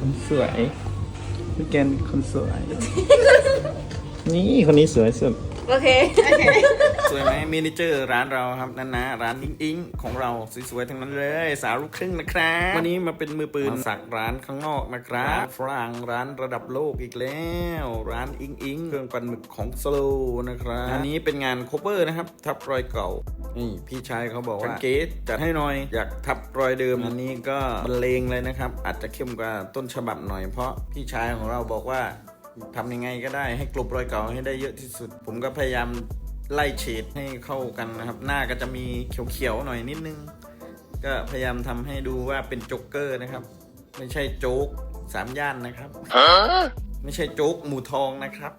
คนสวยพี่แกนคนสวย นี่คนนี้สวยสุด โอเค สวยไหมมินิเจอร์ร้านเราครับนั่นนะร้านอิงของเราสวยๆทั้งนั้นเลยสาวลูกครึ่งนะครับวันนี้มาเป็นมือปืนมาสักร้านข้างนอกนะครับฝรั่งร้านระดับโลกอีกแล้วร้านอิงเครื่องปั่นหมึกของสโลนะครับอันนี้เป็นงานโคเวอร์นะครับทับรอยเก่านี่พี่ชายเขาบอกว่าเกสจัดให้หน่อยอยากทับรอยเดิมอันนี้ก็บรรเลงเลยนะครับอาจจะเข้มกว่าต้นฉบับหน่อยเพราะพี่ชายของเราบอกว่าทำยังไงก็ได้ให้กลบรอยเก่าให้ได้เยอะที่สุดผมก็พยายามไล่เฉดให้เข้ากันนะครับหน้าก็จะมีเขียวๆหน่อยนิดนึงก็พยายามทำให้ดูว่าเป็นโจ๊กเกอร์นะครับไม่ใช่โจ๊กสามย่านนะครับไม่ใช่โจ๊กหมูทองนะครับ